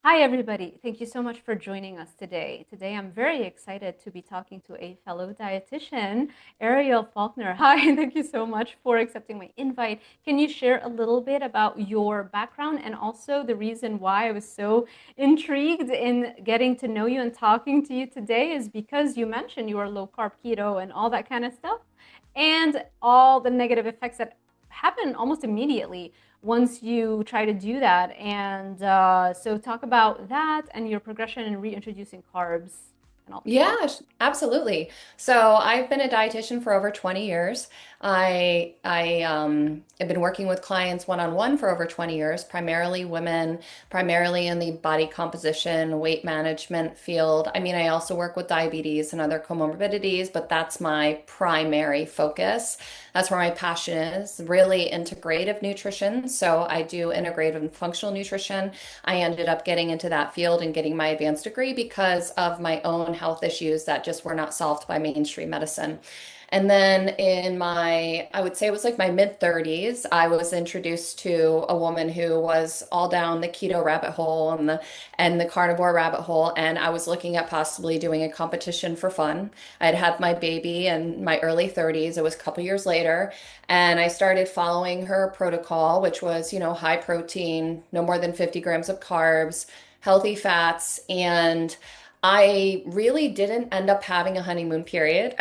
Hi, everybody. Thank you so much for joining us today. Today, I'm very excited to be talking to a fellow dietitian, Ariel Faulkner. Hi, thank you so much for accepting my invite. Can you share a little bit about your background and also the reason why I was so intrigued in getting to know you and talking to you today is because you mentioned you are low carb keto and all that kind of stuff, and all the negative effects that happen almost immediately once you try to do that. And so talk about that and your progression in reintroducing carbs and all. Yeah, absolutely. So I've been a dietitian for over 20 years. I have been working with clients one-on-one for over 20 years, primarily women, primarily in the body composition, weight management field. I mean, I also work with diabetes and other comorbidities, but that's my primary focus. That's where my passion is, really integrative nutrition. So I do integrative and functional nutrition. I ended up getting into that field and getting my advanced degree because of my own health issues that just were not solved by mainstream medicine. And then in I would say it was like my mid 30s, I was introduced to a woman who was all down the keto rabbit hole and the carnivore rabbit hole. And I was looking at possibly doing a competition for fun. I had had my baby in my early 30s. It was a couple years later. And I started following her protocol, which was, high protein, no more than 50 grams of carbs, healthy fats, and I really didn't end up having a honeymoon period.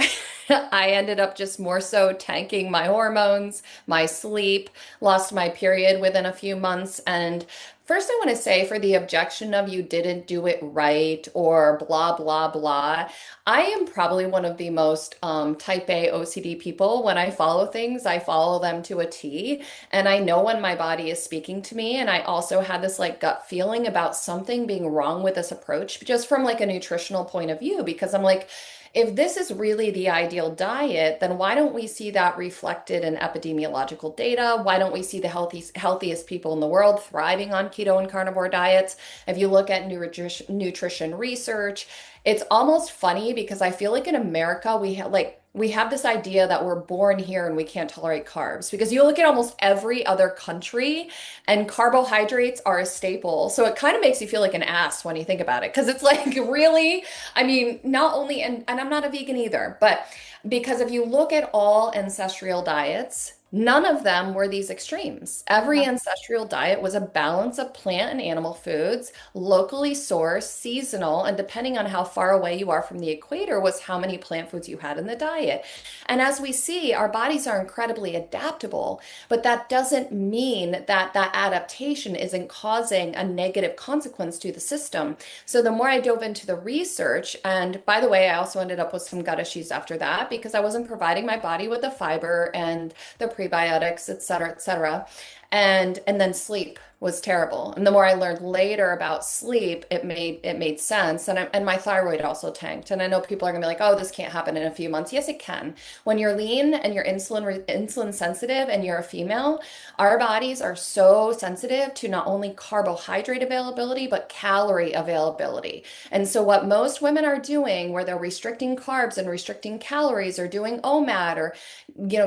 I ended up just more so tanking my hormones, my sleep, lost my period within a few months. And first, I want to say for the objection of you didn't do it right or blah, blah, blah, I am probably one of the most type A OCD people. When I follow things, I follow them to a T. And I know when my body is speaking to me. And I also had this like gut feeling about something being wrong with this approach, just from like a nutritional point of view, because I'm like, if this is really the ideal diet, then why don't we see that reflected in epidemiological data? Why don't we see the healthiest people in the world thriving on keto and carnivore diets? If you look at nutrition research, it's almost funny because I feel like in America we have this idea that we're born here and we can't tolerate carbs because you look at almost every other country and carbohydrates are a staple. So it kind of makes you feel like an ass when you think about it because it's like really, I mean, not only and I'm not a vegan either, but because if you look at all ancestral diets, none of them were these extremes. Every ancestral diet was a balance of plant and animal foods, locally sourced, seasonal, and depending on how far away you are from the equator, was how many plant foods you had in the diet. And as we see, our bodies are incredibly adaptable, but that doesn't mean that that adaptation isn't causing a negative consequence to the system. So the more I dove into the research, and by the way, I also ended up with some gut issues after that because I wasn't providing my body with the fiber and the prebiotics, et cetera, et cetera. And then sleep was terrible. And the more I learned later about sleep, it made sense. And my thyroid also tanked. And I know people are gonna be like, oh, this can't happen in a few months. Yes, it can. When you're lean and you're insulin sensitive and you're a female, our bodies are so sensitive to not only carbohydrate availability, but calorie availability. And so what most women are doing, where they're restricting carbs and restricting calories or doing OMAD or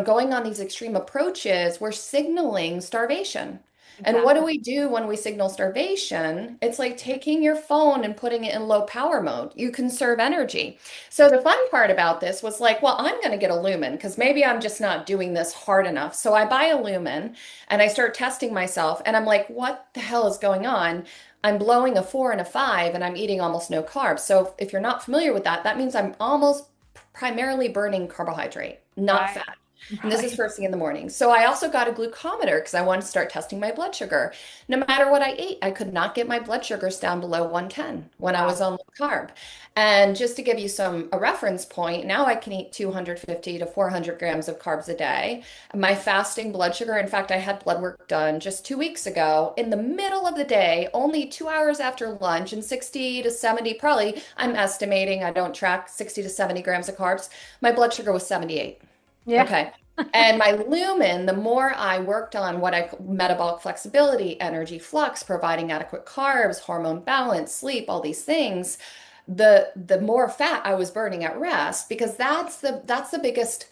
going on these extreme approaches, we're signaling starvation. And what do Exactly. we do when we signal starvation? It's like taking your phone and putting it in low power mode. You conserve energy. So the fun part about this was like, well, I'm going to get a lumen because maybe I'm just not doing this hard enough. So I buy a lumen and I start testing myself and I'm like, what the hell is going on? I'm blowing a 4 and a 5 and I'm eating almost no carbs. So if you're not familiar with that, that means I'm almost primarily burning carbohydrate, not Right. fat. And this is Right. first thing in the morning. So I also got a glucometer because I wanted to start testing my blood sugar. No matter what I ate, I could not get my blood sugars down below 110 when I was Wow. on low carb. And just to give you a reference point, now I can eat 250 to 400 grams of carbs a day. My fasting blood sugar, in fact, I had blood work done just 2 weeks ago in the middle of the day, only 2 hours after lunch, and 60 to 70, probably, I'm estimating, I don't track 60 to 70 grams of carbs. My blood sugar was 78. Yeah. Okay. And my lumen, the more I worked on what I call metabolic flexibility, energy flux, providing adequate carbs, hormone balance, sleep, all these things, the more fat I was burning at rest because that's the biggest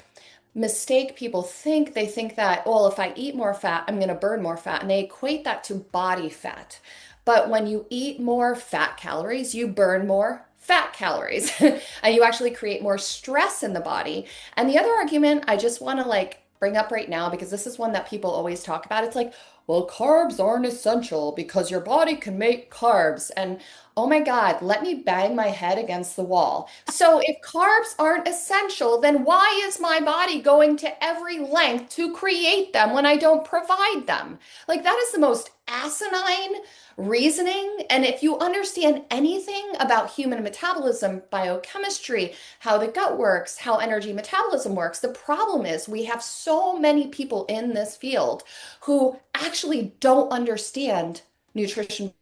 mistake people think. They think that, well, if I eat more fat, I'm going to burn more fat, and they equate that to body fat. But when you eat more fat calories, you burn more fat calories and you actually create more stress in the body. And the other argument I just want to like bring up right now, because this is one that people always talk about, it's like, well, carbs aren't essential because your body can make carbs. And oh my God, let me bang my head against the wall. So if carbs aren't essential, then why is my body going to every length to create them when I don't provide them? Like that is the most asinine reasoning. And if you understand anything about human metabolism, biochemistry, how the gut works, how energy metabolism works, the problem is we have so many people in this field who actually don't understand nutrition.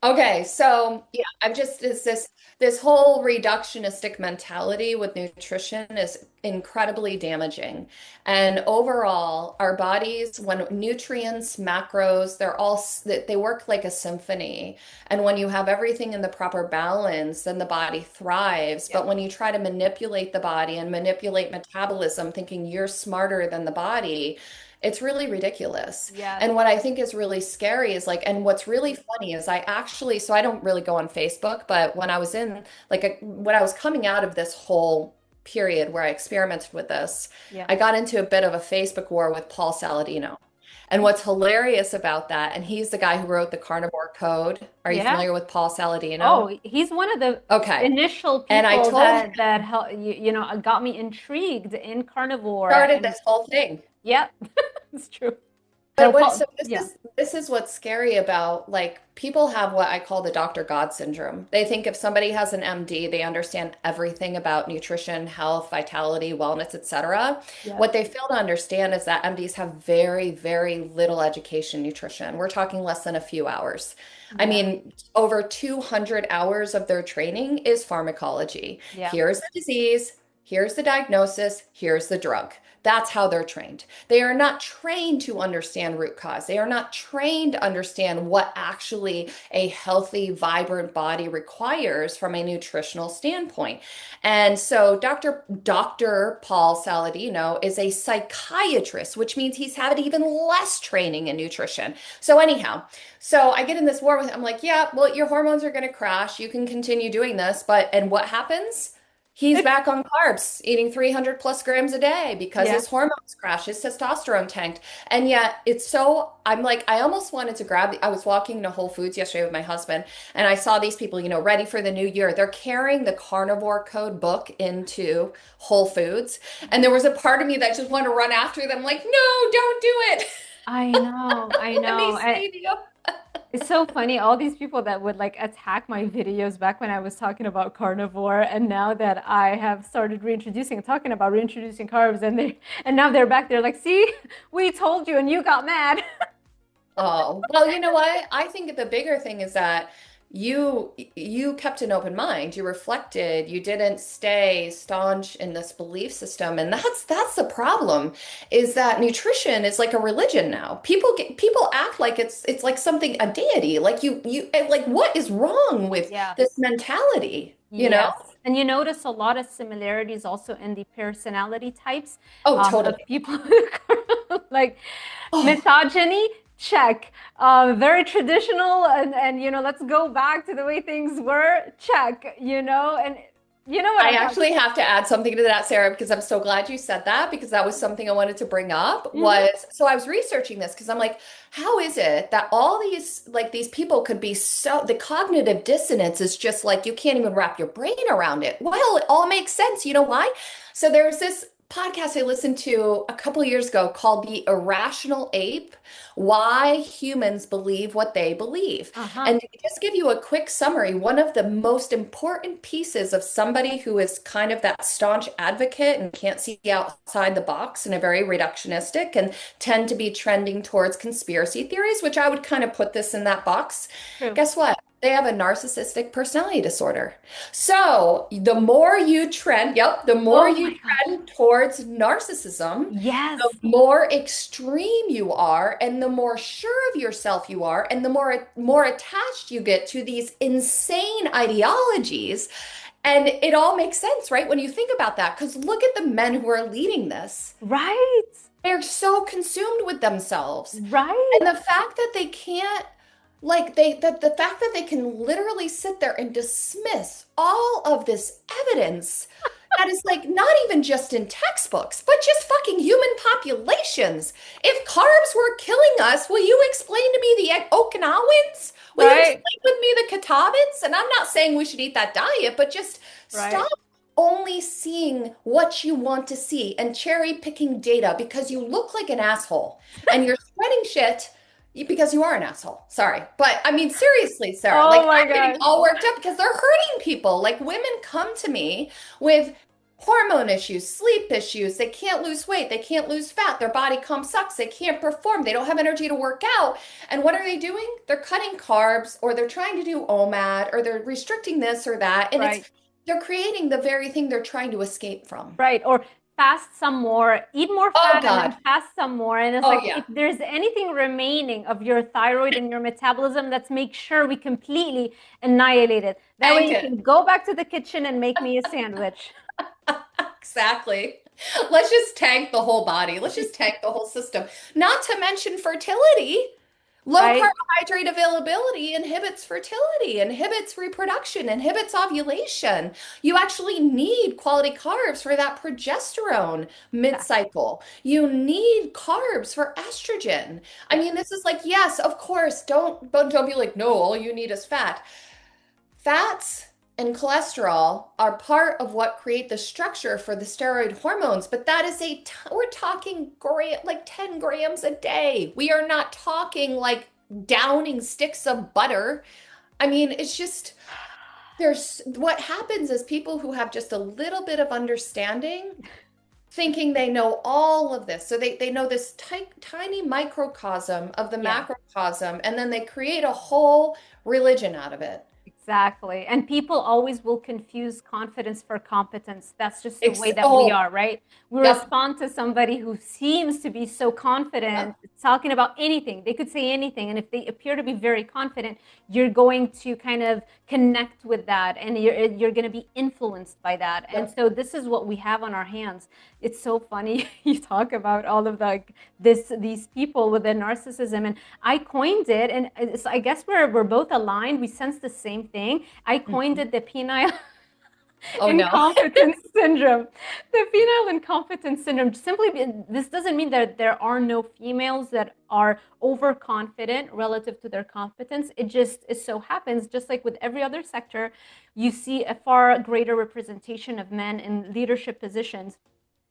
Okay, so yeah, I've just it's this whole reductionistic mentality with nutrition is incredibly damaging. And overall, our bodies, when nutrients, macros, they work like a symphony. And when you have everything in the proper balance, then the body thrives. Yeah. But when you try to manipulate the body and manipulate metabolism, thinking you're smarter than the body, it's really ridiculous. Yes. And what I think is really scary is like, and what's really funny is I actually, so I don't really go on Facebook, but when I was in, when I was coming out of this whole period where I experimented with this, Yeah. I got into a bit of a Facebook war with Paul Saladino. And what's hilarious about that, and he's the guy who wrote the Carnivore Code. Are you Yeah. familiar with Paul Saladino? Oh, he's one of the Okay. initial And I people told him, that help got me intrigued in carnivore started and this whole thing. yep, it's true. But what Paul, so yeah. this is what's scary about like people have what I call the Dr. God syndrome. They think if somebody has an MD, they understand everything about nutrition, health, vitality, wellness, etc. Yes. What they fail to understand is that MDs have very, very little education in nutrition. We're talking less than a few hours. I Yeah. mean, over 200 hours of their training is pharmacology. Yeah. Here's the disease, here's the diagnosis, here's the drug. That's how they're trained. They are not trained to understand root cause. They are not trained to understand what actually a healthy, vibrant body requires from a nutritional standpoint. And so Dr. Paul Saladino is a psychiatrist, which means he's had even less training in nutrition. So anyhow, so I get in this war with him. I'm like, yeah, well, your hormones are going to crash. You can continue doing this, but and what happens? He's back on carbs, eating 300 plus grams a day because Yeah. his hormones crashed, his testosterone tanked. And yet it's so, I'm like, I almost wanted to I was walking to Whole Foods yesterday with my husband and I saw these people, ready for the new year. They're carrying the Carnivore Code book into Whole Foods. And there was a part of me that just wanted to run after them, like, no, don't do it. I know. I Let me know. save you. It's so funny, all these people that would like attack my videos back when I was talking about carnivore, and now that I have started reintroducing, talking about reintroducing carbs, and now they're back there like, see, we told you and you got mad. Oh, well, you know what? I think the bigger thing is that you kept an open mind. You reflected. You didn't stay staunch in this belief system. And that's the problem is that nutrition is like a religion now. People act like it's like something a deity. Like like what is wrong with Yeah. this mentality, you know? Yes. And you notice a lot of similarities also in the personality types Oh, of totally. people like Oh, misogyny, check. Very traditional and let's go back to the way things were, check, and you know what I I'm talking. actually have to add something to that, Sarah, because I'm so glad you said that because that was something I wanted to bring up Mhm. was so I was researching this because I'm like, how is it that all these people could be so the cognitive dissonance is just like you can't even wrap your brain around it. Well, it all makes sense. You know why? So there's this podcast I listened to a couple years ago called The Irrational Ape, Why Humans Believe What They Believe. Uh-huh. And to just give you a quick summary, one of the most important pieces of somebody who is kind of that staunch advocate and can't see outside the box and a very reductionistic and tend to be trending towards conspiracy theories, which I would kind of put this in that box. True. Guess what? They have a narcissistic personality disorder. So the more you trend, yep, the more Oh you my gosh. trend towards narcissism, the Yes. more extreme you are and the more sure of yourself you are and the more attached you get to these insane ideologies and it all makes sense, right, when you think about that, because look at the men who are leading this. Right. They're so consumed with themselves Right. and the fact that they can't, like the fact that they can literally sit there and dismiss all of this evidence that is like not even just in textbooks, but just fucking human populations. If carbs were killing us, will you explain to me the Okinawans? Will you Right, explain with me the Catawbans? And I'm not saying we should eat that diet, but just right. stop only seeing what you want to see and cherry picking data because you look like an asshole and you're spreading shit because you are an asshole. Sorry. But I mean, seriously, Sarah, like Oh my I'm getting gosh. all worked up because they're hurting people. Like women come to me with hormone issues, sleep issues. They can't lose weight. They can't lose fat. Their body comp sucks. They can't perform. They don't have energy to work out. And what are they doing? They're cutting carbs or they're trying to do OMAD or they're restricting this or that. And Right, they're creating the very thing they're trying to escape from. right. Or fast some more, eat more Oh fat, and then God. fast some more. And it's Oh like, yeah. if there's anything remaining of your thyroid and your metabolism, let's make sure we completely annihilate it. That way Tank you it. can go back to the kitchen and make me a sandwich. Exactly. Let's just tank the whole body. Let's just tank the whole system. Not to mention fertility. Low Right? carbohydrate availability inhibits fertility, inhibits reproduction, inhibits ovulation. You actually need quality carbs for that progesterone Exactly. mid-cycle. You need carbs for estrogen. I Yes. mean, this is like, yes, of course, don't be like, no, all you need is fat. Fats and cholesterol are part of what create the structure for the steroid hormones, but that is we're talking like 10 grams a day. We are not talking like downing sticks of butter. I mean, it's just there's what happens is people who have just a little bit of understanding thinking they know all of this. So they know this tiny microcosm of the Yeah. macrocosm, and then they create a whole religion out of it. Exactly. And people always will confuse confidence for competence. That's just the way that we Oh, are, right? We yep. respond to somebody who seems to be so confident, Yep. talking about anything. They could say anything. And if they appear to be very confident, you're going to kind of connect with that and you're going to be influenced by that. And Yep. so this is what we have on our hands. It's so funny you talk about all of these people with their narcissism, and I coined it, and I guess we're both aligned. We sense the same thing. I coined Mhm. it the penile Oh no. incompetence syndrome. The penile incompetence syndrome. This doesn't mean that there are no females that are overconfident relative to their competence. It so happens, just like with every other sector, you see a far greater representation of men in leadership positions.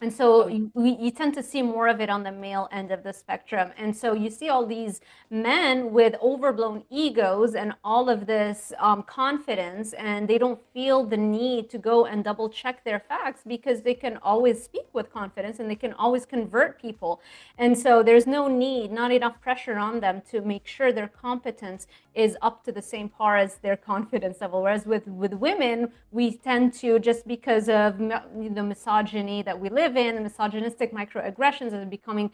And so Oh, you tend to see more of it on the male end of the spectrum. And so you see all these men with overblown egos and all of this confidence, and they don't feel the need to go and double check their facts because they can always speak with confidence and they can always convert people. And so there's no need, not enough pressure on them to make sure their competence is up to the same par as their confidence level. Whereas with women, we tend to, just because of the misogyny that we live in, the misogynistic microaggressions are becoming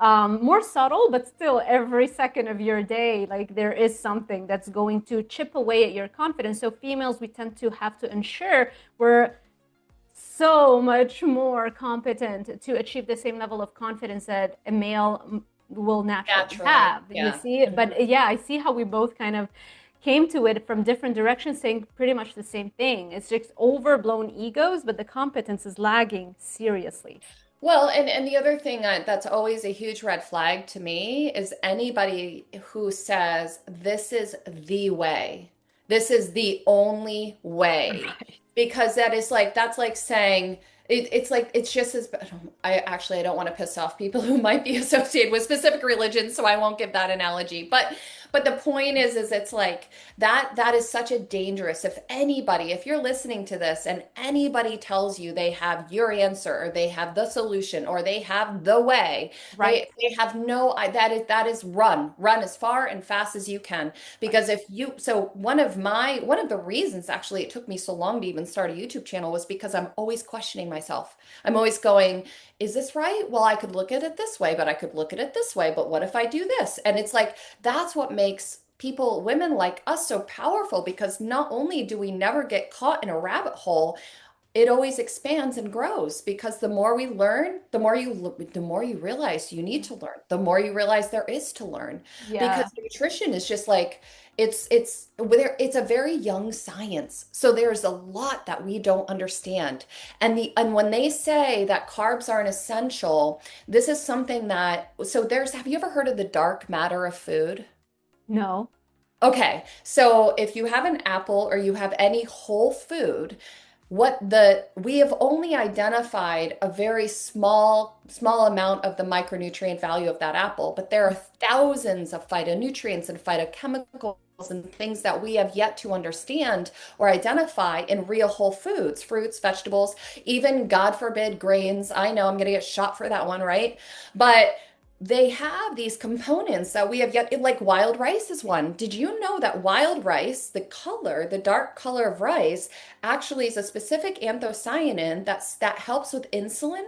more subtle, but still every second of your day, like there is something that's going to chip away at your confidence. So females, we tend to have to ensure we're so much more competent to achieve the same level of confidence that a male will naturally naturally. have. You Yeah. see, Mhm. but yeah, I see how we both kind of came to it from different directions, saying pretty much the same thing. It's just overblown egos, but the competence is lagging seriously. Well, and the other thing that's always a huge red flag to me is anybody who says this is the way. This is the only way. Right. Because that's like saying it's like it's just as I don't want to piss off people who might be associated with specific religions, so I won't give that analogy. But the point is it's like that is such a dangerous, if you're listening to this and anybody tells you they have your answer or they have the solution or they have the way, Right. they have no that is run as far and fast as you can. Right. Because if you so one of the reasons actually it took me so long to even start a YouTube channel was because I'm always questioning myself. I'm always going, is this right? Well, I could look at it this way, but I could look at it this way, but what if I do this? And it's like that's what makes women like us so powerful because not only do we never get caught in a rabbit hole, it always expands and grows because the more we learn, the more you realize you need to learn, the more you realize there is to learn. Yeah. Because nutrition is just like it's a very young science. So there's a lot that we don't understand. And when they say that carbs aren't essential, this is something that so there's have you ever heard of the dark matter of food? No. Okay, so if you have an apple or you have any whole food, we have only identified a very small amount of the micronutrient value of that apple, but there are thousands of phytonutrients and phytochemicals and things that we have yet to understand or identify in real whole foods, fruits, vegetables, even God forbid grains. I know I'm going to get shot for that one, right? But they have these components that we have yet, like wild rice is one. Did you know that wild rice, the color, the dark color of rice, actually is a specific anthocyanin that helps with insulin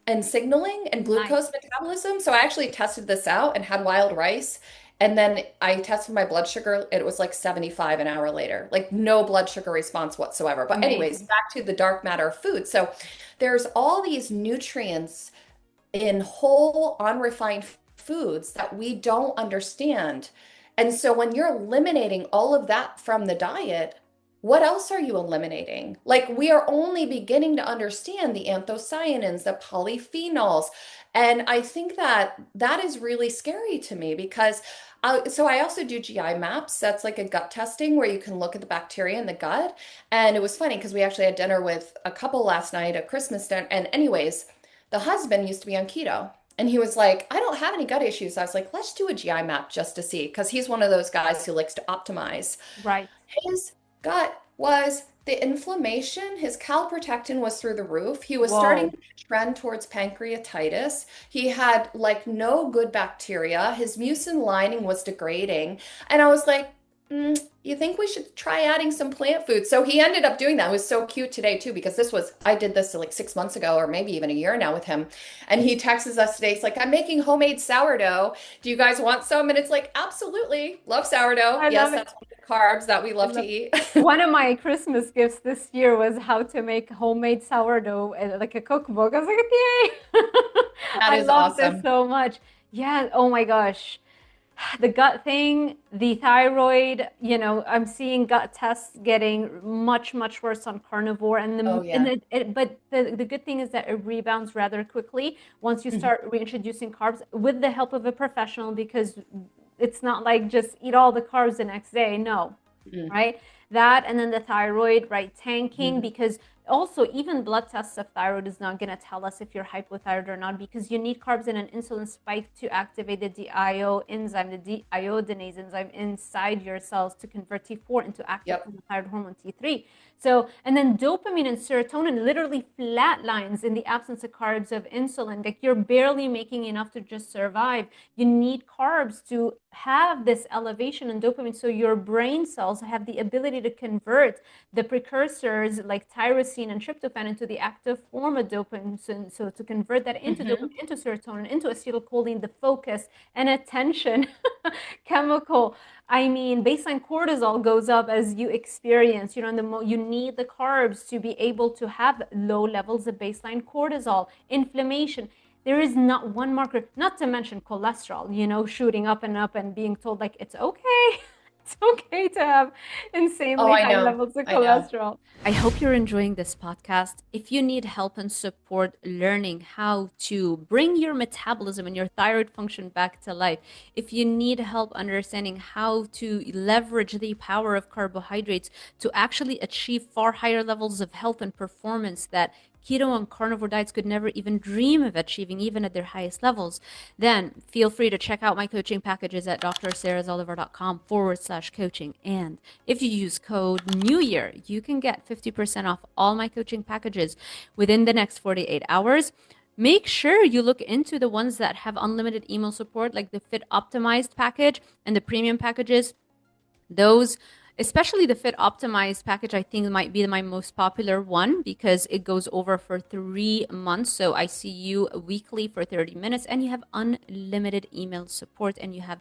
and signaling and Nice. glucose metabolism? So I actually tested this out and had wild rice. And then I tested my blood sugar. It was like 75 an hour later, like no blood sugar response whatsoever. But anyways, Amazing. back to the dark matter of food. So there's all these nutrients in whole, unrefined foods that we don't understand. And so when you're eliminating all of that from the diet, what else are you eliminating? Like we are only beginning to understand the anthocyanins, the polyphenols. And I think that that is really scary to me because so I also do GI maps. That's like a gut testing where you can look at the bacteria in the gut. And it was funny because we actually had dinner with a couple last night, a Christmas dinner. And anyways, the husband used to be on keto. And he was like, I don't have any gut issues. I was like, let's do a GI map just to see. Because he's one of those guys who likes to optimize. Right. His gut was the inflammation, his calprotectin was through the roof. He was starting Whoa. to trend towards pancreatitis. He had like no good bacteria. His mucin lining was degrading. And I was like, you think we should try adding some plant food? So he ended up doing that. It was so cute today too, because I did this like 6 months ago, or maybe even a year now with him. And he texts us today. It's like, I'm making homemade sourdough. Do you guys want some? And it's like, absolutely. Love sourdough. I Yes, love it. that's one of the carbs that we I love to love eat. One of my Christmas gifts this year was how to make homemade sourdough, like a cookbook. I was like, yay! That I is love this awesome. so much. Yeah, oh my gosh. The gut thing, the thyroid, I'm seeing gut tests getting much, much worse on carnivore. Oh yeah. But the good thing is that it rebounds rather quickly once you start reintroducing carbs with the help of a professional, because it's not like just eat all the carbs the next day. No, Mhm. right? That, and then the thyroid, right, tanking, Mhm. because also even blood tests of thyroid is not going to tell us if you're hypothyroid or not, because you need carbs and an insulin spike to activate the DIO enzyme, the deiodinase enzyme inside your cells to convert T4 into active Yep. thyroid hormone T3. So, and then dopamine and serotonin literally flatlines in the absence of carbs of insulin. Like you're barely making enough to just survive. You need carbs to have this elevation in dopamine so your brain cells have the ability to convert the precursors like tyrosine and tryptophan into the active form of dopamine. So to convert that into Mhm. dopamine, into serotonin, into acetylcholine, the focus and attention chemical. I mean, baseline cortisol goes up as you experience, you need the carbs to be able to have low levels of baseline cortisol, inflammation. There is not one marker, not to mention cholesterol, shooting up and up and being told like it's okay. It's okay to have Oh, insanely I high know. levels of I know. cholesterol. I hope you're enjoying this podcast. If you need help and support learning how to bring your metabolism and your thyroid function back to life, if you need help understanding how to leverage the power of carbohydrates to actually achieve far higher levels of health and performance that keto and carnivore diets could never even dream of achieving, even at their highest levels, then feel free to check out my coaching packages at drsarahzoliver.com/coaching. And if you use code New Year, you can get 50% off all my coaching packages within the next 48 hours. Make sure you look into the ones that have unlimited email support, like the Fit Optimized package and the premium packages. Those, especially the Fit Optimized package, I think might be my most popular one because it goes over for 3 months. So I see you weekly for 30 minutes and you have unlimited email support and you have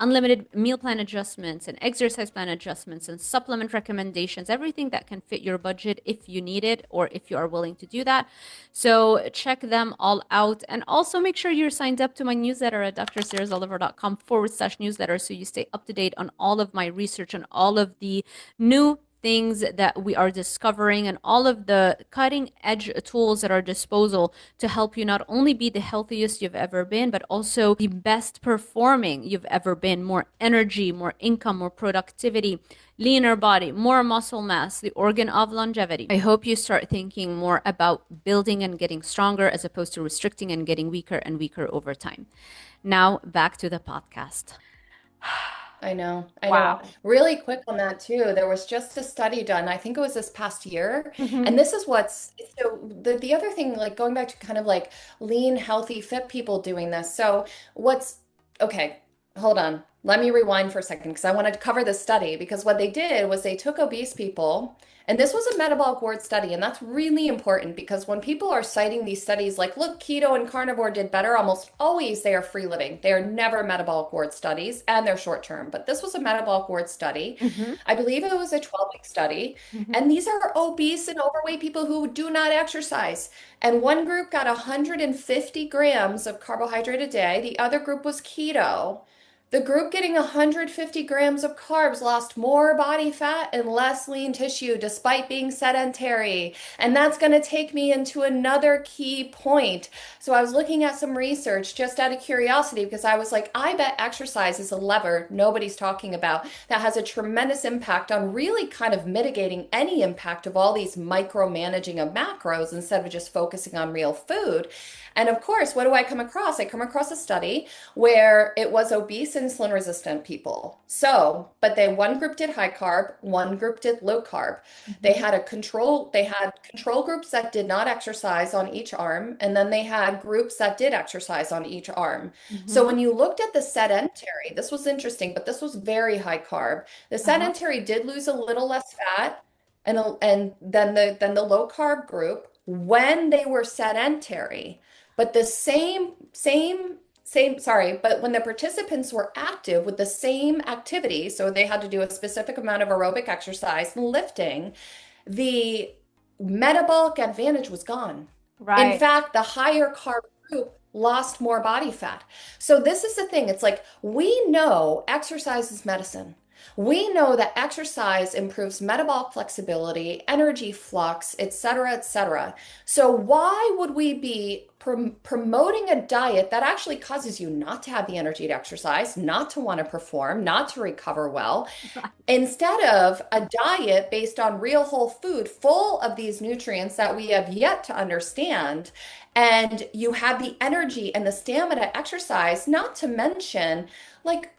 unlimited meal plan adjustments and exercise plan adjustments and supplement recommendations, everything that can fit your budget if you need it or if you are willing to do that. So check them all out. And also make sure you're signed up to my newsletter at drsaraholiver.com/newsletter so you stay up to date on all of my research and all of the new things that we are discovering and all of the cutting edge tools at our disposal to help you not only be the healthiest you've ever been, but also the best performing you've ever been. More energy, more income, more productivity, leaner body, more muscle mass, the organ of longevity. I hope you start thinking more about building and getting stronger as opposed to restricting and getting weaker and weaker over time. Now, back to the podcast. I know, I know. Wow. Really quick on that too. There was just a study done, I think it was this past year, and Mm-hmm. this is what's so the other thing, like going back to kind of like lean, healthy, fit people doing this. So what's okay, hold on. Let me rewind for a second because I wanted to cover this study because what they did was they took obese people. And this was a metabolic ward study, and that's really important because when people are citing these studies like, look, keto and carnivore did better, almost always they are free living. They are never metabolic ward studies and they're short term. But this was a metabolic ward study. Mm-hmm. I believe it was a 12-week study. Mm-hmm. And these are obese and overweight people who do not exercise. And one group got 150 grams of carbohydrate a day, the other group was keto. The group getting 150 grams of carbs lost more body fat and less lean tissue despite being sedentary. And that's going to take me into another key point. So I was looking at some research just out of curiosity because I was like, I bet exercise is a lever nobody's talking about that has a tremendous impact on really kind of mitigating any impact of all these micromanaging of macros instead of just focusing on real food. And of course, what do I come across? I come across a study where it was obese insulin resistant people. So, but one group did high carb, one group did low carb. Mm-hmm. They had control groups that did not exercise on each arm, and then they had groups that did exercise on each arm. So Mm-hmm. when you looked at the sedentary, this was interesting, but this was very high carb. The Uh-huh. sedentary did lose a little less fat and then the low carb group when they were sedentary. But the sorry, but when the participants were active with the same activity, so they had to do a specific amount of aerobic exercise and lifting, the metabolic advantage was gone. In Right. fact, the higher carb group lost more body fat. So this is the thing. It's like we know exercise is medicine. We know that exercise improves metabolic flexibility, energy flux, et cetera, et cetera. So why would we be promoting a diet that actually causes you not to have the energy to exercise, not to want to perform, not to recover well, instead of a diet based on real whole food full of these nutrients that we have yet to understand? And you have the energy and the stamina to exercise, not to mention, like,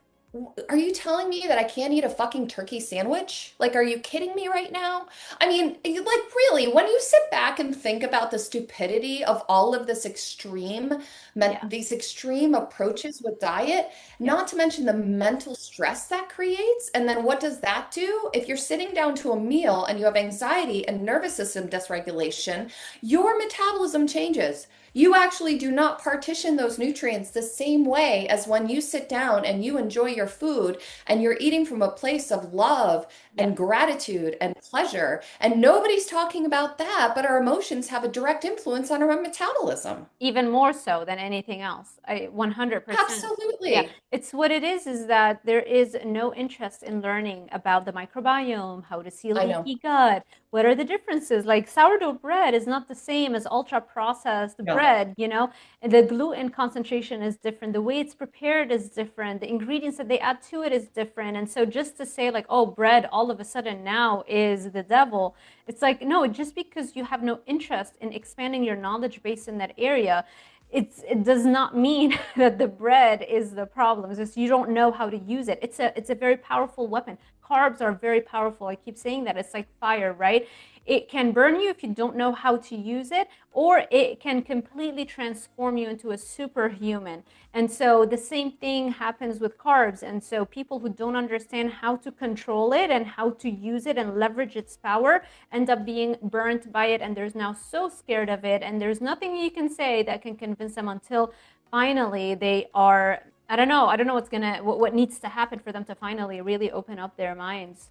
are you telling me that I can't eat a fucking turkey sandwich? Like, are you kidding me right now? I mean, like, really, when you sit back and think about the stupidity of all of Yeah. these extreme approaches with diet, Yeah. not to mention the mental stress that creates, and then what does that do? If you're sitting down to a meal and you have anxiety and nervous system dysregulation, your metabolism changes. You actually do not partition those nutrients the same way as when you sit down and you enjoy your food and you're eating from a place of love Yes. and gratitude and pleasure. And nobody's talking about that, but our emotions have a direct influence on our metabolism. Even more so than anything else. 100%. Yeah, Absolutely. it's what it is that there is no interest in learning about the microbiome, how to see I know. leaky gut, what are the differences? Like sourdough bread is not the same as ultra processed No. bread, and the gluten concentration is different, the way it's prepared is different, the ingredients that they add to it is different. And so just to say like, oh, bread all of a sudden now is the devil, it's like, no, just because you have no interest in expanding your knowledge base in that area, it does not mean that the bread is the problem. It's just you don't know how to use it. It's a very powerful weapon. Carbs are very powerful. I keep saying that. It's like fire, right? It can burn you if you don't know how to use it, or it can completely transform you into a superhuman. And so the same thing happens with carbs. And so people who don't understand how to control it and how to use it and leverage its power end up being burnt by it. And there's now so scared of it. And there's nothing you can say that can convince them until finally they are I don't know. I don't know what needs to happen for them to finally really open up their minds.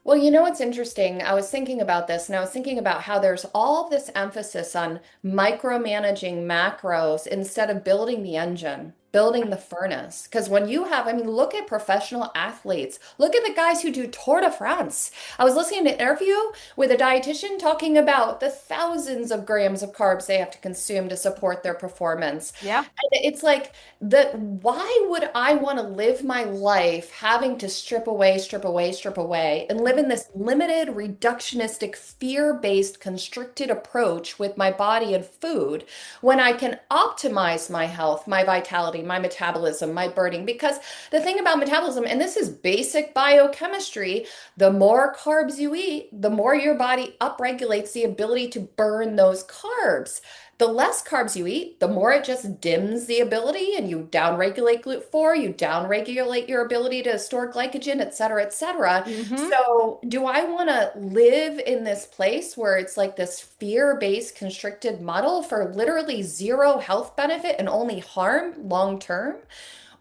Well, you know what's interesting? I was thinking about this and I was thinking about how there's all this emphasis on micromanaging macros instead of building the engine, building the furnace. Because when you have, I mean, look at professional athletes, look at the guys who do Tour de France. I was listening to an interview with a dietitian talking about the thousands of grams of carbs they have to consume to support their performance. Yeah. And it's like, why would I want to live my life having to strip away, strip away, strip away, and live in this limited, reductionistic, fear-based, constricted approach with my body and food when I can optimize my health, my vitality, my metabolism, my burning? Because the thing about metabolism, and this is basic biochemistry, the more carbs you eat, the more your body upregulates the ability to burn those carbs. The less carbs you eat, the more it just dims the ability and you downregulate GLUT4, you downregulate your ability to store glycogen, et cetera, et cetera. Mm-hmm. So, do I want to live in this place where it's like this fear-based constricted model for literally zero health benefit and only harm long term?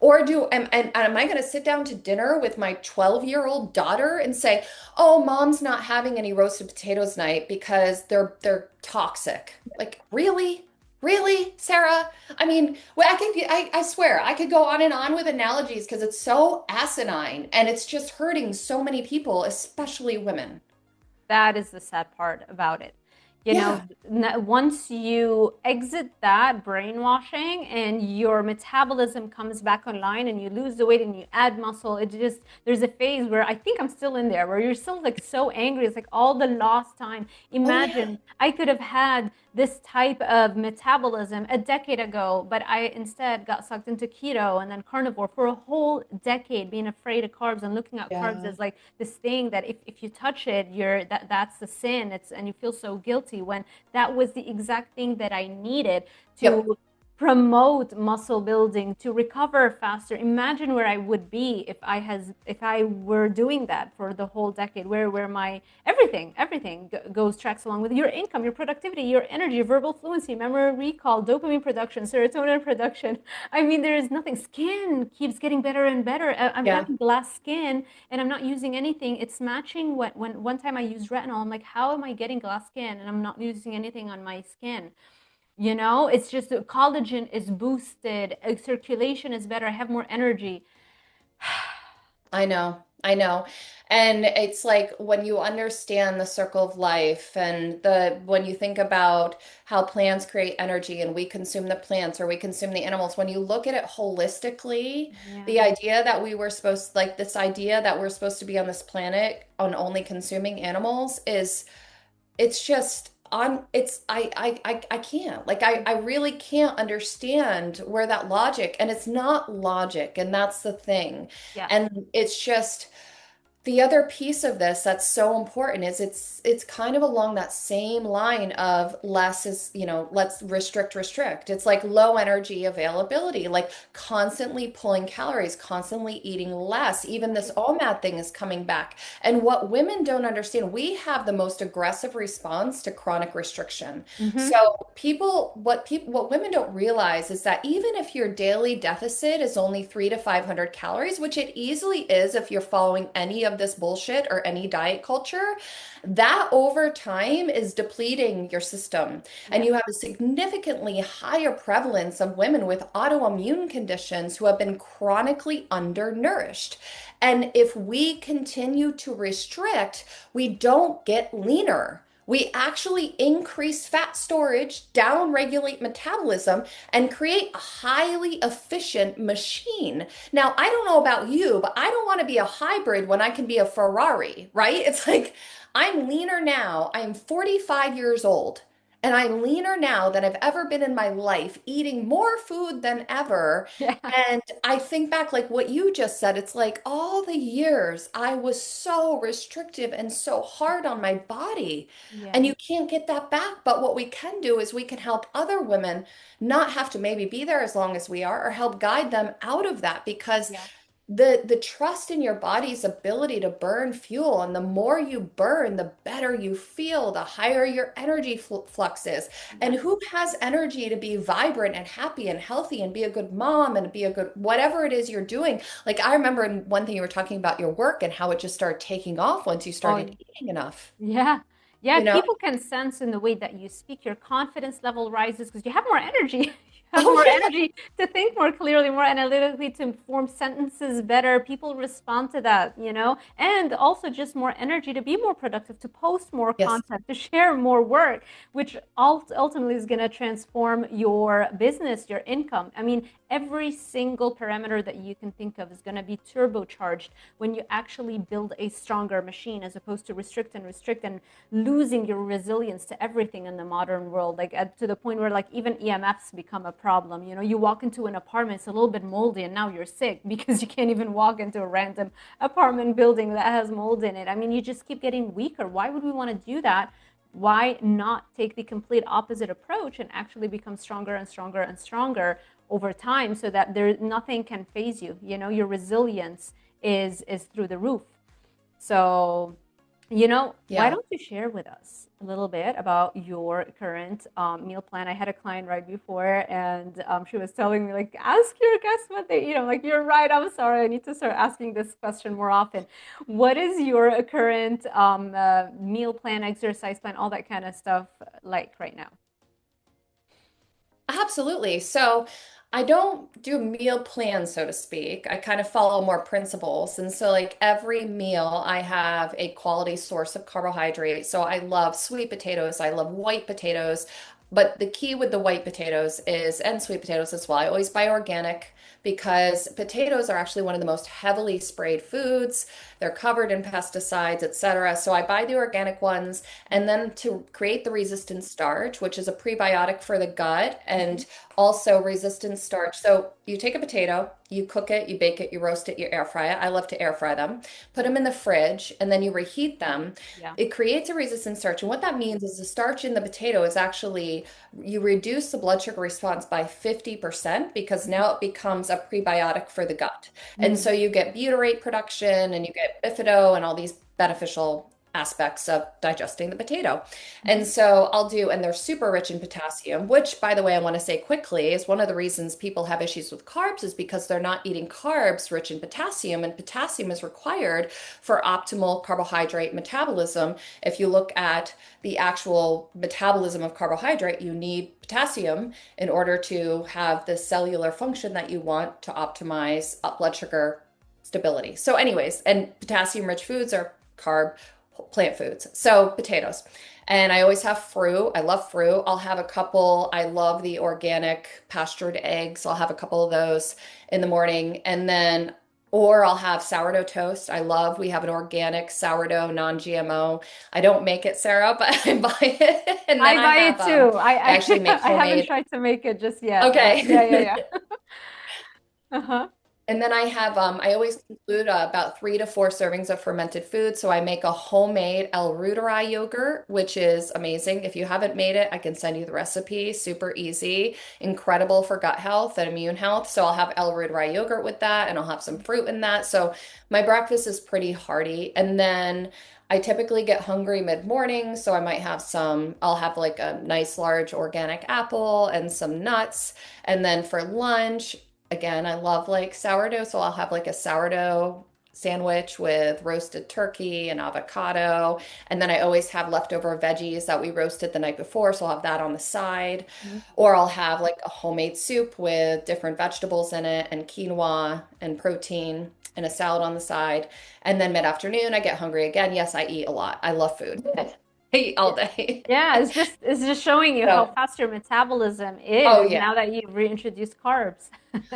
Or and am I going to sit down to dinner with my 12-year-old daughter and say, "Oh, mom's not having any roasted potatoes tonight because they're toxic." Like, really? Really, Sarah? I mean, well, I swear I could go on and on with analogies because it's so asinine and it's just hurting so many people, especially women. That is the sad part about it. You know, Yeah. once you exit that brainwashing and your metabolism comes back online and you lose the weight and you add muscle, it just, there's a phase where I think I'm still in there, where you're still like so angry. It's like all the lost time. Oh yeah. Imagine I could have had this type of metabolism a decade ago, but I instead got sucked into keto and then carnivore for a whole decade, being afraid of carbs and looking at carbs Yeah. as like this thing that if you touch it, that's the sin. It's and you feel so guilty when that was the exact thing that I needed Yep. to promote muscle building to recover faster. Imagine where I would be if I were doing that for the whole decade, where my everything goes tracks along with your income, your productivity, your energy, verbal fluency, memory recall, dopamine production, serotonin production. I mean, there is nothing. Skin keeps getting better and better. I'm Yeah. having glass skin and I'm not using anything. It's matching what when one time I used retinol. I'm like, how am I getting glass skin and I'm not using anything on my skin? You know, it's just collagen is boosted, circulation is better, I have more energy. I know, I know. And it's like when you understand the circle of life and the when you think about how plants create energy and we consume the plants or we consume the animals, when you look at it holistically, the Yeah, idea that we were supposed like this idea that we're supposed to be on this planet on only consuming animals is it's just on it's I can't like I really can't understand where that logic and it's not logic and that's the thing yeah, and it's just the other piece of this that's so important is it's kind of along that same line of less is, you know, let's restrict. It's like low energy availability, like constantly pulling calories, constantly eating less. Even this OMAD thing is coming back. And what women don't understand, we have the most aggressive response to chronic restriction. mm-hmm. So what women don't realize is that even if your daily deficit is only 300 to 500 calories, which it easily is if you're following any of this bullshit or any diet culture, that over time is depleting your system. And Yeah, you have a significantly higher prevalence of women with autoimmune conditions who have been chronically undernourished. And if we continue to restrict, we don't get leaner. We actually increase fat storage, down-regulate metabolism, and create a highly efficient machine. Now, I don't know about you, but I don't want to be a hybrid when I can be a Ferrari, right? It's like I'm leaner now. I am 45 years old. And I'm leaner now than I've ever been in my life, eating more food than ever. yeah, And I think back, like what you just said, it's like all the years I was so restrictive and so hard on my body. yeah, And you can't get that back. But what we can do is we can help other women not have to maybe be there as long as we are or help guide them out of that because yeah. the trust in your body's ability to burn fuel, and the more you burn, the better you feel, the higher your energy flux is. And Yeah. who has energy to be vibrant and happy and healthy and be a good mom and be a good whatever it is you're doing? Like I remember one thing you were talking about your work and how it just started taking off once you started Oh, eating enough, yeah. Yeah, you know? people can sense in the way that you speak, your confidence level rises because you have more energy. You have Oh more yeah. energy to think more clearly, more analytically, to form sentences better. People respond to that, and also just more energy to be more productive, to post more Yes. content, to share more work, which ultimately is going to transform your business, your income. I mean, every single parameter that you can think of is going to be turbocharged when you actually build a stronger machine as opposed to restrict and losing your resilience to everything in the modern world, like to the point where like even EMFs become a problem. You walk into an apartment, it's a little bit moldy, and now you're sick because you can't even walk into a random apartment building that has mold in it. I mean, you just keep getting weaker. Why would we want to do that? Why not take the complete opposite approach and actually become stronger and stronger and stronger over time, so that nothing can phase you? Your resilience is through the roof. So, why Yeah. don't you share with us a little bit about your current meal plan? I had a client right before, and she was telling me, like, ask your guests what they eat. I'm like, you're right. I'm sorry. I need to start asking this question more often. What is your current meal plan, exercise plan, all that kind of stuff like right now? Absolutely. So I don't do a meal plan, so to speak. I kind of follow more principles. And so, like every meal, I have a quality source of carbohydrate. So I love sweet potatoes. I love white potatoes. But the key with the white potatoes is, and sweet potatoes as well, I always buy organic because potatoes are actually one of the most heavily sprayed foods. They're covered in pesticides, etc. So I buy the organic ones. And then to create the resistant starch, which is a prebiotic for the gut Mhm. and also resistant starch. So you take a potato, you cook it, you bake it, you roast it, you air fry it. I love to air fry them. Put them in the fridge and then you reheat them. Yeah. It creates a resistant starch. And what that means is the starch in the potato is actually, you reduce the blood sugar response by 50% because now it becomes a prebiotic for the gut. And Mm. so you get butyrate production and you get bifido and all these beneficial aspects of digesting the potato. And Mhm. so I'll do, and they're super rich in potassium, which, by the way, I want to say quickly is one of the reasons people have issues with carbs is because they're not eating carbs rich in potassium. And potassium is required for optimal carbohydrate metabolism. If you look at the actual metabolism of carbohydrate, you need potassium in order to have the cellular function that you want to optimize blood sugar stability. So, anyways, and potassium rich foods are carb plant foods. So potatoes. And I always have fruit. I love fruit. I'll have a couple. I love the organic pastured eggs. I'll have a couple of those in the morning. And then, or I'll have sourdough toast. We have an organic sourdough, non-GMO. I don't make it, Sarah, but I buy it. And then I buy it too. I actually make I haven't homemade. tried to make it just yet, but yeah, yeah, Okay. yeah. Uh-huh. And then I always include about 3 to 4 servings of fermented food. So I make a homemade El Ruderai yogurt, which is amazing. If you haven't made it, I can send you the recipe. Super easy, incredible for gut health and immune health. So I'll have El Ruderai yogurt with that, and I'll have some fruit in that. So my breakfast is pretty hearty. And then I typically get hungry mid-morning, so I'll have like a nice large organic apple and some nuts. And then for lunch, again, I love like sourdough, so I'll have like a sourdough sandwich with roasted turkey and avocado. And then I always have leftover veggies that we roasted the night before, so I'll have that on the side. Mhm. Or I'll have like a homemade soup with different vegetables in it and quinoa and protein and a salad on the side. And then mid-afternoon, I get hungry again. Yes, I eat a lot. I love food. I eat all day. Yeah, it's just showing you how So, fast your metabolism oh is yeah. now that you've reintroduced carbs.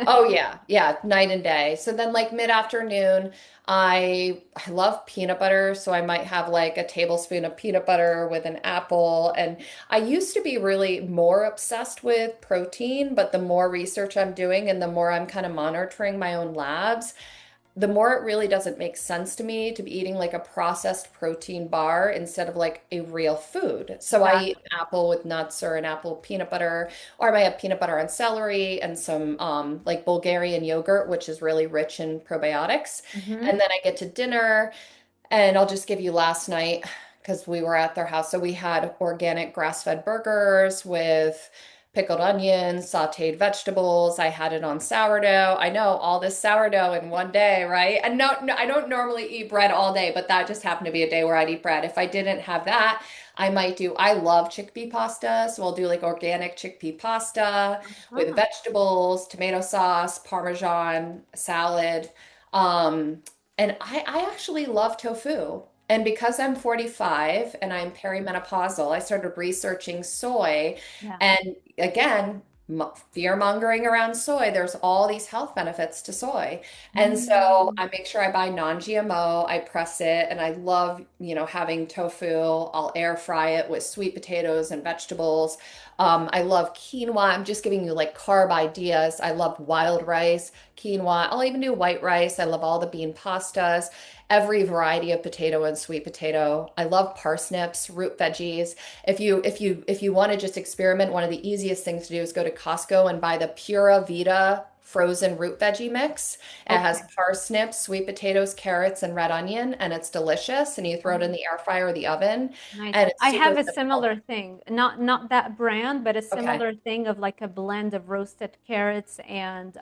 Oh yeah, yeah, night and day. So then like mid-afternoon, I love peanut butter, so I might have like a tablespoon of peanut butter with an apple. And I used to be really more obsessed with protein, but the more research I'm doing and the more I'm kind of monitoring my own labs, the more it really doesn't make sense to me to be eating like a processed protein bar instead of like a real food. So I eat Exactly. an apple with nuts or an apple with peanut butter, or I might have peanut butter and celery and some like Bulgarian yogurt, which is really rich in probiotics. Hmm. And then I get to dinner, and I'll just give you last night because we were at their house. So we had organic grass-fed burgers with pickled onions, sauteed vegetables. I had it on sourdough. I know all this sourdough in one day, right? And no, I don't normally eat bread all day, but that just happened to be a day where I'd eat bread. If I didn't have that, I love chickpea pasta. So I'll do like organic chickpea pasta with Uh-huh. vegetables, tomato sauce, Parmesan, salad. Um, and I actually love tofu. And because I'm 45 and I'm perimenopausal, I started researching soy. Yeah. And again, fear mongering around soy, there's all these health benefits to soy. And so Mm. I make sure I buy non-GMO, I press it, and I love, having tofu. I'll air fry it with sweet potatoes and vegetables. I love quinoa. I'm just giving you like carb ideas. I love wild rice, quinoa. I'll even do white rice. I love all the bean pastas, every variety of potato and sweet potato. I love parsnips, root veggies. If you want to just experiment, one of the easiest things to do is go to Costco and buy the Pura Vida frozen root veggie mix. It has Okay. parsnips, sweet potatoes, carrots, and red onion, and it's delicious. And you throw it in Oh, the air fryer or the oven, nice. and it's I super have a simple. similar thing. Not that brand, but a Okay. similar thing of like a blend of roasted carrots and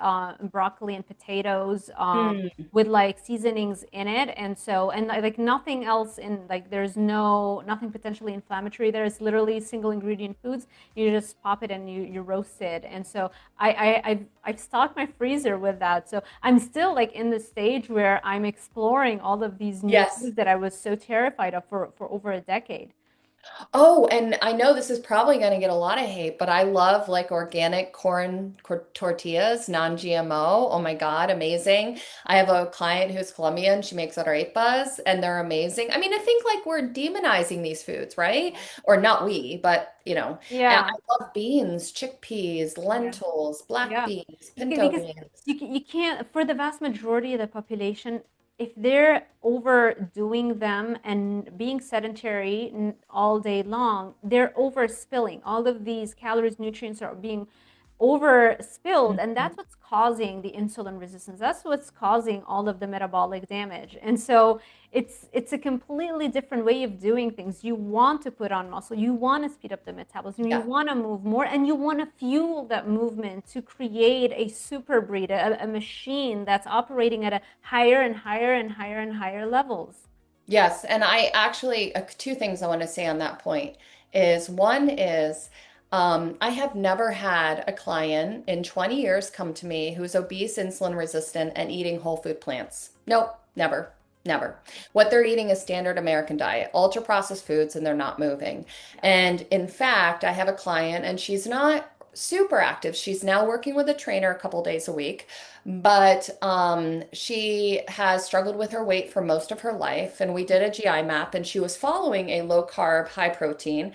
broccoli and potatoes Mm, with like seasonings in it. And so and like nothing else in like there's nothing potentially inflammatory there. It's literally single ingredient foods. You just pop it and you roast it. And so I've stocked my freezer with that. So I'm still like in the stage where I'm exploring all of these new yes. foods that I was so terrified of for over a decade. Oh, and I know this is probably going to get a lot of hate, but I love like organic corn tortillas, non-GMO. Oh my God, amazing. I have a client who's Colombian. She makes arepas and they're amazing. I mean, I think like we're demonizing these foods, right? Or not we, but and Yeah, I love beans, chickpeas, yeah, lentils, black yeah. beans, Because, pinto because beans. you can't for the vast majority of the population, if they're overdoing them and being sedentary all day long, they're overspilling. All of these calories, nutrients are being overspilled, and Mhm. that's what's causing the insulin resistance. That's what's causing all of the metabolic damage. And so it's a completely different way of doing things. You want to put on muscle, you want to speed up the metabolism, you Yeah. want to move more, and you want to fuel that movement to create a super breed, a machine that's operating at a higher and higher and higher and higher levels. Yes, and I actually, two things I want to say on that point is one is I have never had a client in 20 years come to me who's obese, insulin resistant, and eating whole food plants. Nope, never, never. What they're eating is standard American diet, ultra processed foods, and they're not moving. Yeah. And in fact, I have a client and she's not super active. She's now working with a trainer a couple days a week. But she has struggled with her weight for most of her life, and we did a GI map, and she was following a low carb, high protein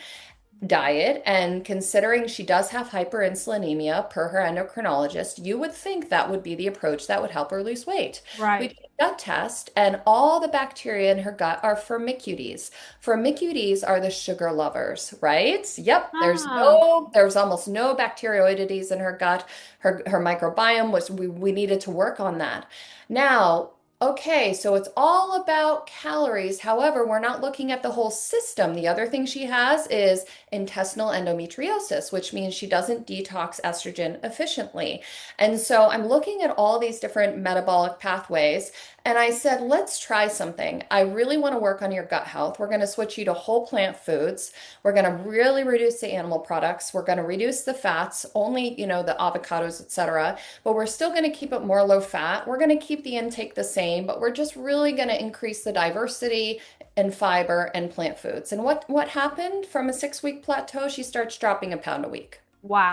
diet. And considering she does have hyperinsulinemia per her endocrinologist, you would think that would be the approach that would help her lose weight. We Right. did a gut test, and all the bacteria in her gut are Firmicutes. Firmicutes are the sugar lovers, right? Yep, Ah, there's almost no bacteroidetes in her gut. Her microbiome was we needed to work on that. Now, okay, so it's all about calories. However, we're not looking at the whole system. The other thing she has is intestinal endometriosis, which means she doesn't detox estrogen efficiently. And so I'm looking at all these different metabolic pathways, and I said, let's try something. I really want to work on your gut health. We're going to switch you to whole plant foods. We're going to really reduce the animal products. We're going to reduce the fats, only, the avocados, etc. But we're still going to keep it more low fat. We're going to keep the intake the same, but we're just really going to increase the diversity and fiber and plant foods. And what happened from a 6 week plateau? She starts dropping a pound a week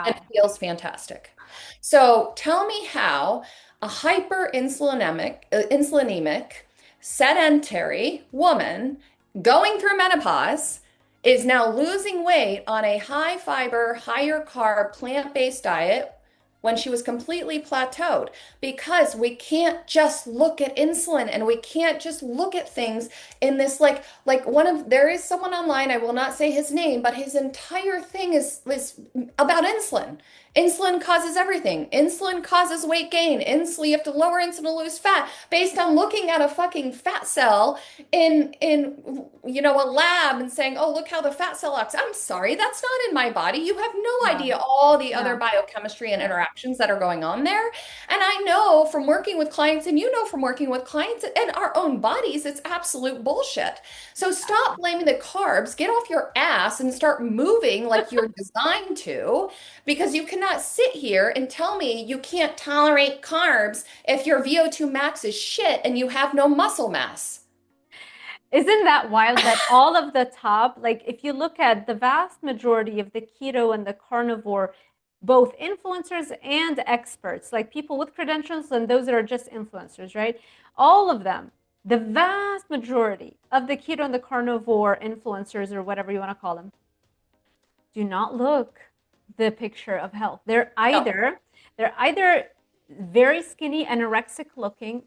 and wow. feels fantastic. So tell me how a insulinic, sedentary woman going through menopause is now losing weight on a high fiber, higher carb, plant-based diet when she was completely plateaued, because we can't just look at insulin and we can't just look at things in this there is someone online, I will not say his name, but his entire thing is about insulin. Insulin causes everything. Insulin causes weight gain. Insulin, you have to lower insulin to lose fat based on looking at a fucking fat cell in a lab and saying, "Oh, look how the fat cell acts." I'm sorry, that's not in my body. You have no Yeah. idea all the other Yeah. biochemistry and Yeah. interactions that are going on there. And I know from working with clients, and you know from working with clients and our own bodies, it's absolute bullshit. So stop blaming the carbs, get off your ass and start moving like you're designed to, because you cannot sit here and tell me you can't tolerate carbs if your VO2 max is shit and you have no muscle mass. Isn't that wild that all of the top, like if you look at the vast majority of the keto and the carnivore, both influencers and experts, like people with credentials and those that are just influencers, right? All of them, the vast majority of the keto and the carnivore influencers, or whatever you want to call them, do not look the picture of health. No. They're either very skinny, anorexic looking,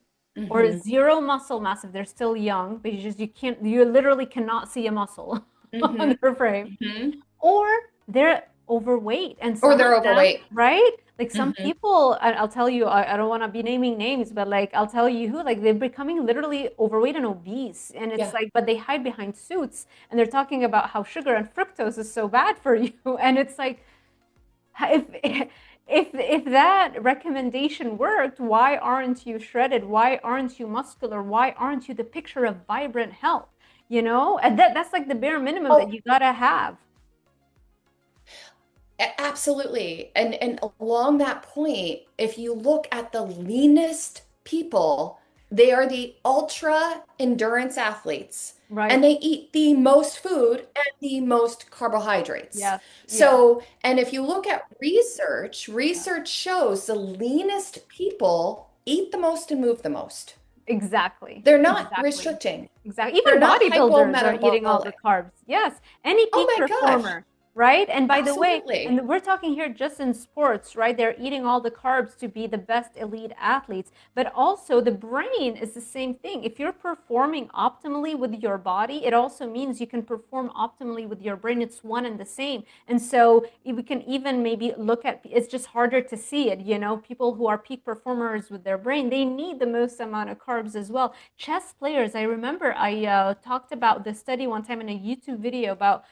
or Hmm. zero muscle mass if they're still young, because you literally cannot see a muscle Hmm. on their frame, Hmm. or they're overweight. And Or some of they're them, overweight. right? Like some Hmm. people, I'll tell you, I don't want to be naming names, but like I'll tell you who, like they're becoming literally overweight and obese. And it's Yeah. like, but they hide behind suits and they're talking about how sugar and fructose is so bad for you. And it's like, if if that recommendation worked, why aren't you shredded? Why aren't you muscular? Why aren't you the picture of vibrant health? You know, and that's like the bare minimum that Oh, you gotta have. absolutely. And along that point, if you look at the leanest people, they are the ultra endurance athletes. Right. And they eat the most food and the most carbohydrates. Yes. Yes. So, and if you look at research, Yeah. research shows the leanest people eat the most and move the most. Exactly. They're not Exactly. restricting. Exactly. They're Even not bodybuilders are eating all the hypometabolic. carbs. Yes. Any Oh peak my gosh, performer, right? And by the way, absolutely. and we're talking here just in sports, right? They're eating all the carbs to be the best elite athletes. But also, the brain is the same thing. If you're performing optimally with your body, it also means you can perform optimally with your brain. It's one and the same. And so we can even maybe look at, it's just harder to see it. You know, people who are peak performers with their brain, they need the most amount of carbs as well. Chess players, I remember I talked about this study one time in a YouTube video about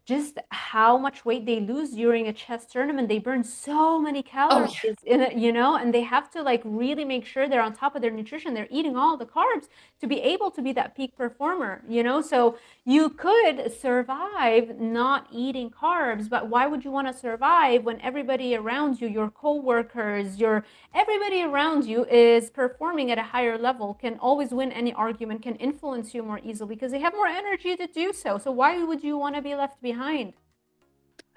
just how much weight they lose during a chess tournament. They burn so many Oh calories yeah. in it, you know, and they have to like really make sure they're on top of their nutrition. They're eating all the carbs to be able to be that peak performer, you know. So you could survive not eating carbs, but why would you want to survive when everybody around you, your coworkers, your everybody around you is performing at a higher level, can always win any argument, can influence you more easily because they have more energy to do so. So why would you want to be left behind?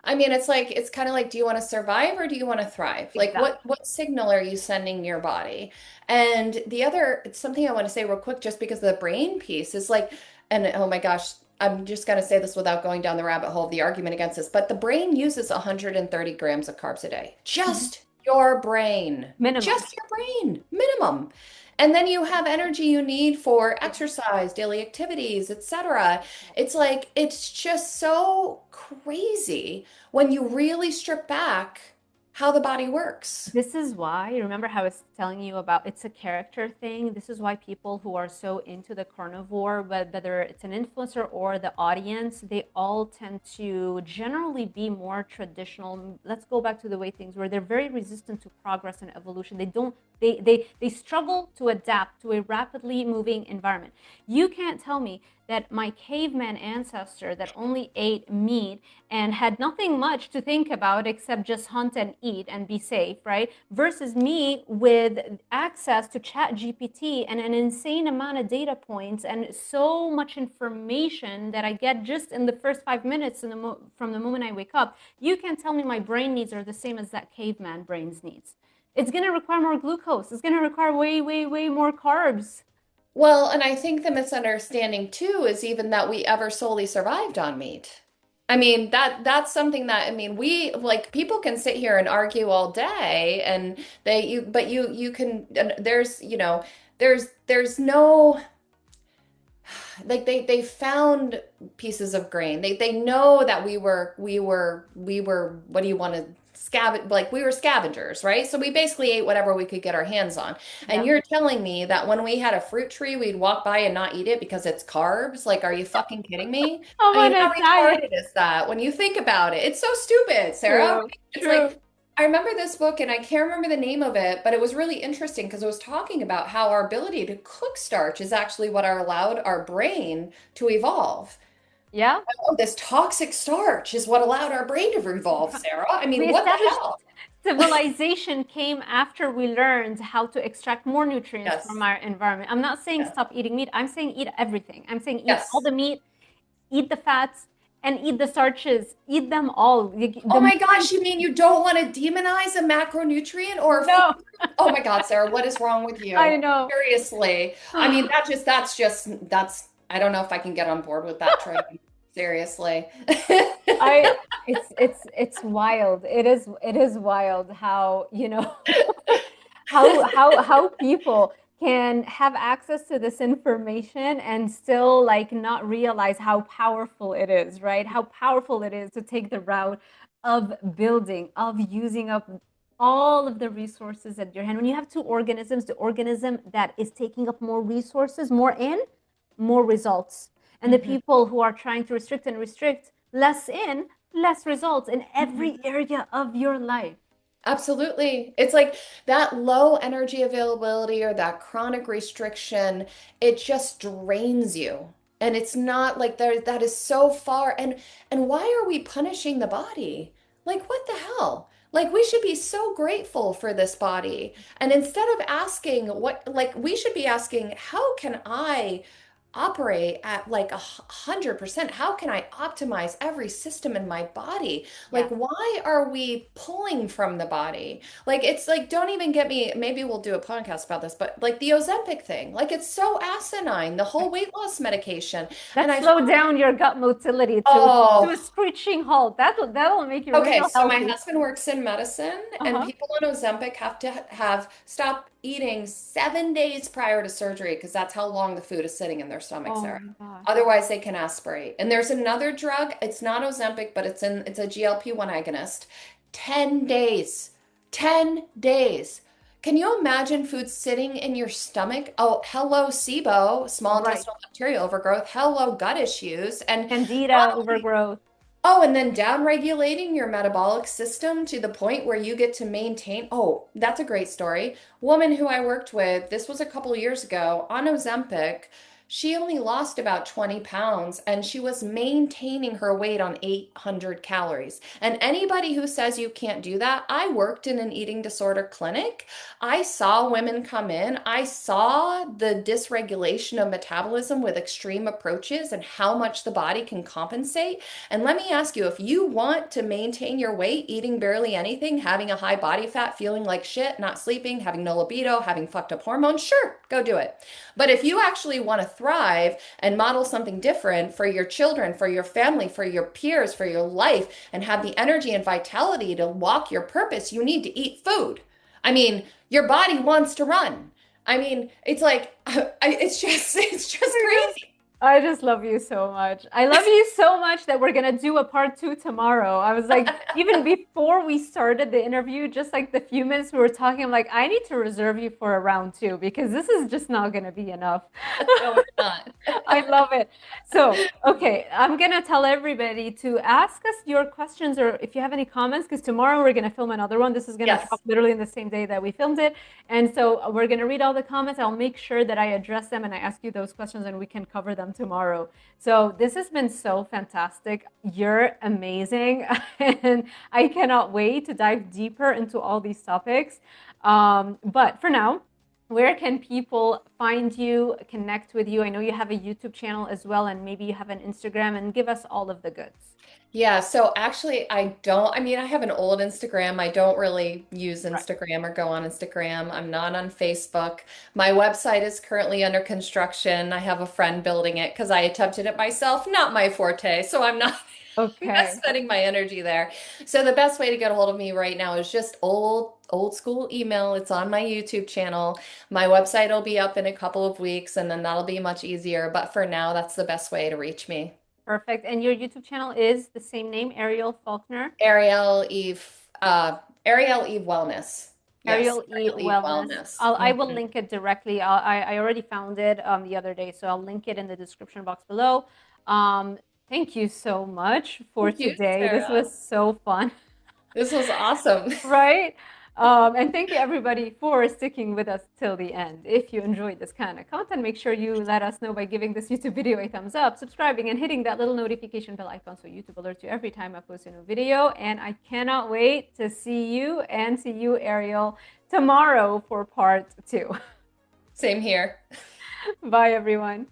I mean, it's kind of like, do you want to survive or do you want to thrive? Like Exactly. what signal are you sending your body? And the other, something I want to say real quick, just because of the brain piece is like, and oh my gosh, I'm just going to say this without going down the rabbit hole of the argument against this, but the brain uses 130 grams of carbs a day. Mhm. Just your brain. Minimum. Just your brain, minimum. And then you have energy you need for exercise, daily activities, etc. It's like, it's just so crazy when you really strip back how the body works. This is why, remember how I was telling you about it's a character thing. This is why people who are so into the carnivore, whether it's an influencer or the audience, they all tend to generally be more traditional. Let's go back to the way things were. They're very resistant to progress and evolution. They don't they struggle to adapt to a rapidly moving environment. You can't tell me that my caveman ancestor that only ate meat and had nothing much to think about except just hunt and eat and be safe, right? Versus me with access to Chat GPT and an insane amount of data points and so much information that I get just in the first 5 minutes from the moment I wake up. You can tell me my brain needs are the same as that caveman brain's needs. It's going to require more glucose. It's going to require way, way, way more carbs. Well, and I think the misunderstanding too is even that we ever solely survived on meat. I mean, that's something that, I mean, we like people can sit here and argue all day and but you can, and there's no, like they found pieces of grain. They know that we were what do you want to scavenge, like we were scavengers, right? So we basically ate whatever we could get our hands on. And Yeah. you're telling me that when we had a fruit tree, we'd walk by and not eat it because it's carbs? Like, are you fucking kidding me? I'm I mean, on how a diet. retarded is that when you think about it? It's so stupid, Sarah. True, Right? It's true. like I remember this book and I can't remember the name of it, but it was really interesting because it was talking about how our ability to cook starch is actually what allowed our brain to evolve. Yeah. Oh, this toxic starch is what allowed our brain to evolve, Sarah. I We mean, what the established hell? civilization came after we learned how to extract more nutrients from Yes, our environment. I'm not saying yes, stop eating meat. I'm saying eat everything. I'm saying eat all yes. the meat, eat the fats, and eat the starches. Eat them all. Oh The my more gosh, you mean you don't want to demonize a macronutrient or a food no, group? Oh my God, Sarah, what is wrong with I you? know. Seriously. I mean, I don't know if I can get on board with that train. Seriously. I it's wild. It is wild how, how people can have access to this information and still like not realize how powerful it is, right? How powerful it is to take the route of building, of using up all of the resources at your hand. When you have two organisms, the organism that is taking up more resources, more in, more results. And the Mhm, people who are trying to restrict, less in, less results in every mhm. area of your life. Absolutely. It's like that low energy availability or that chronic restriction, it just drains you. And it's not like that is so far. And why are we punishing the body? Like what the hell? Like we should be so grateful for this body. And instead of asking what, like we should be asking, how can I operate at like 100%? How can I optimize every system in my body? Like, Yeah. why are we pulling from the body? Like, it's like, don't even get me, maybe we'll do a podcast about this, but like the Ozempic thing, like, it's so asinine, the whole weight loss medication. And That I slow found, down your gut motility to a oh, screeching halt. That'll make you okay, real so my healthy. husband works in medicine, and Uh-huh. people on Ozempic have to have stop eating 7 days prior to surgery because that's how long the food is sitting in their stomach, Oh Sarah. my gosh. Otherwise, they can aspirate. And there's another drug, it's not Ozempic, but it's a GLP-1 agonist. 10 days. 10 days. Can you imagine food sitting in your stomach? Oh, hello, SIBO, small Right. intestinal bacterial overgrowth. Hello, gut issues. And Candida overgrowth. oh, and then down regulating your metabolic system to the point where you get to maintain. Oh, that's a great story. Woman who I worked with, this was a couple years ago on Ozempic. She only lost about 20 pounds and she was maintaining her weight on 800 calories. And anybody who says you can't do that, I worked in an eating disorder clinic. I saw women come in. I saw the dysregulation of metabolism with extreme approaches and how much the body can compensate. And let me ask you, if you want to maintain your weight, eating barely anything, having a high body fat, feeling like shit, not sleeping, having no libido, having fucked up hormones, sure, go do it. But if you actually want to thrive and model something different for your children, for your family, for your peers, for your life, and have the energy and vitality to walk your purpose, you need to eat food. I mean, your body wants to run. I mean, it's like, it's just crazy. I just love you so much. I love you so much that we're gonna do a part two tomorrow. I was like, even before we started the interview, just like the few minutes we were talking, I'm like, I need to reserve you for a round two because this is just not gonna be enough. No, it's not. I love it. So, okay, I'm gonna tell everybody to ask us your questions or if you have any comments, because tomorrow we're gonna film another one. This is gonna drop Yes. literally in the same day that we filmed it. And so we're gonna read all the comments. I'll make sure that I address them and I ask you those questions and we can cover them tomorrow. So this has been so fantastic. You're amazing. And I cannot wait to dive deeper into all these topics. But for now, where can people find you, connect with you? I know you have a YouTube channel as well, and maybe you have an Instagram, and give us all of the goods. Yeah, so actually, I mean, I have an old Instagram. I don't really use Right. Instagram or go on Instagram. I'm not on Facebook. My website is currently under construction. I have a friend building it because I attempted it myself. Not my forte, so I'm not, I'm not Okay. spending my energy there. So the best way to get a hold of me right now is just old school email. It's on my YouTube channel. My website will be up in a couple of weeks, and then that'll be much easier. But for now, that's the best way to reach me. Perfect. And your YouTube channel is the same name, Ariel Faulkner? Ariel Eve, Ariel Eve Wellness. Yes, Ariel E Ariel Eve Wellness. Wellness. I will link it directly. I already found it the other day, so I'll link it in the description box below. Thank you so much for Thank you, today. This Sarah. was so fun. This was awesome. Right? And thank you everybody for sticking with us till the end. If you enjoyed this kind of content, make sure you let us know by giving this YouTube video a thumbs up, subscribing, and hitting that little notification bell icon so YouTube alerts you every time I post a new video. And I cannot wait to see you and see you, Ariel, tomorrow for part 2. Same here. Bye, everyone.